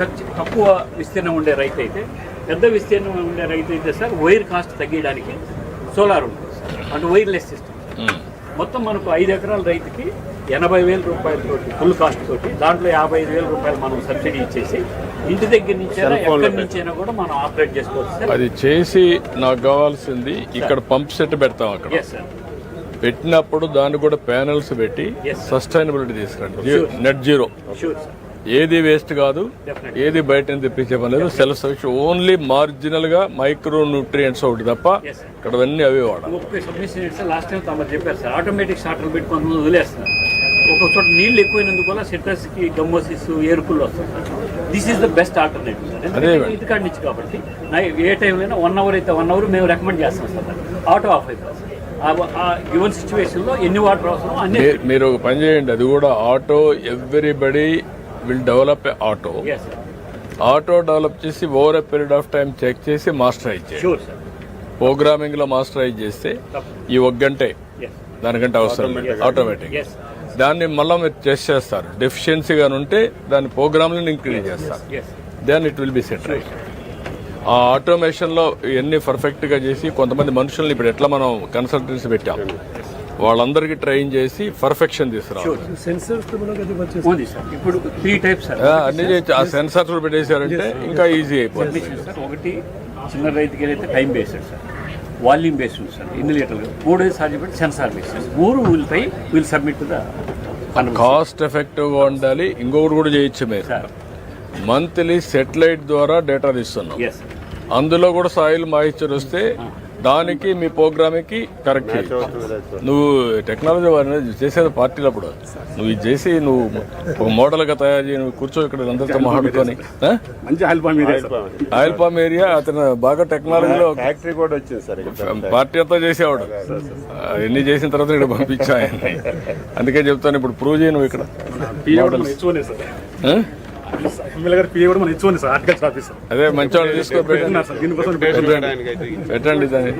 తక్కువ విస్తీర్ణం ఉండే రైతు అయితే, పెద్ద విస్తీర్ణం ఉండే రైతు అయితే సార్ వైర్ కాస్ట్ తగ్గించడానికి సోలార్ ఉంటుంది సార్, అంటే వైర్లెస్ సిస్టమ్. మొత్తం మనకు 5 ఎకరాల రైతుకి 80,000 రూపాయలతోటి ఫుల్ కాస్ట్ తోటి, దాంట్లో 55,000 రూపాయలు మనం సబ్సిడీ ఇచ్చేసి ఇంటి దగ్గర నుంచి ఎక్కడి నుంచైనా కూడా మనం ఆపరేట్ చేసుకోవచ్చు సార్. అది చేసి నాకు కావాల్సింది ఇక్కడ పంప్ సెట్ పెడతాం అక్కడ. Yes sir. పెట్టినప్పుడు దాన్ని కూడా ప్యానెల్స్ పెట్టి సస్టైనబిలిటీ తీసుకురండి, నెట్ జీరో. Sure sir. ఏది వేస్ట్ కాదు, ఏది బయట తెప్పించే పని లేదు. సెల్ఫ్ సఫిషియెంట్, ఓన్లీ మార్జినల్ గా మైక్రో న్యూట్రియంట్స్ ఒకటి తప్ప ఇక్కడ అన్ని అవే వాడాలి. 30 సబ్మిషన్ లాస్ట్ టైం తమ చెప్పారు సార్, ఆటోమేటిక్ స్టార్టర్ పెట్టి కొంతమంది వదిలేస్తున్నారు. ఒక చోట నీళ్ళు ఎక్కువైనందుకు వల్ల సిట్రస్ కి గమ్మోసిస్ ఏరుకుళ్ళు వస్తుంది sir. This is the best alternative sir. ఎందుకంటే ఇది కాడి నుంచి కాబట్టి ఏ టైంలో అయినా 1 అవర్ అయితే 1 అవర్ మేము రికమెండ్ చేస్తాం సార్. ఆటో ఆఫ్ అయిపోతుంది సార్. ఆ గివెన్ సిచ్యువేషన్ లో ఎన్ని వాటర్ అవసరం అన్ని. మీరు ఒక పని చేయండి, అది కూడా auto everybody will develop a auto. Auto develop చేసి over a period of time check చేసి మాస్టరైజ్ చేయాలి. ప్రోగ్రామింగ్ లో మాస్టరైజ్ చేస్తే ఈ 1 గంటే దానికంటే అవసరం ఆటోమేటిక్. దాన్ని మళ్ళీ మీరు టెస్ట్ చేస్తారు, డెఫిషియన్సీ గాని ఉంటే దాని ప్రోగ్రామ్లను ఇంక్రీజ్ చేస్తారు. Then it will be set right. ఆ ఆటోమేషన్ లో ఇవన్నీ పర్ఫెక్ట్ గా చేసి కొంతమంది మనుషుల్ని ఇప్పుడు ఎట్లా మనం కన్సల్టెన్సీ పెట్టాం, వాళ్ళందరికీ ట్రైన్ చేసి పర్ఫెక్షన్ తీసుకురావాలి. ఇప్పుడు 3 టైప్స్ అన్ని ఆ సెన్సార్స్ పెట్టేశారంటే ఇంకా ఈజీ అయిపోతుంది. ఒకటి చిన్న రైతుకి ఏదైతే time based sir, volume based ఉంది సార్, ఎన్ని లీటర్లు. 3 సాధ్యపడి sensor based. 3 will submit the cost effective గా ఉండాలి. ఇంకొకటి కూడా చేయొచ్చు, మీరు మంత్లీ సెటిలైట్ ద్వారా డేటా తీస్తున్నాం. అందులో కూడా సాయిల్ మాయిశ్చర్ వస్తే దానికి మీ ప్రోగ్రామ్కి కరెక్ట్ చేయొచ్చు. నువ్వు టెక్నాలజీ వారిని చేసేది పార్టీలప్పుడు నువ్వు ఇది చేసి నువ్వు ఒక మోడల్గా తయారు చేయి, నువ్వు కూర్చో ఇక్కడ అందరితో మాట్లాడుకొని. ఆయిల్ పామ్ ఏరియా అతను బాగా టెక్నాలజీలో ఫ్యాక్టరీ కూడా వచ్చింది సార్. పార్టీ అంతా చేసేవాడు. ఎన్ని చేసిన తర్వాత ఇక్కడ పంపించా ఆయన్ని. అందుకే చెప్తాను, ఇప్పుడు ప్రూవ్ చేయి నువ్వు ఇక్కడ. అదే మంచి వాళ్ళు తీసుకో, పెట్టండి దాన్ని.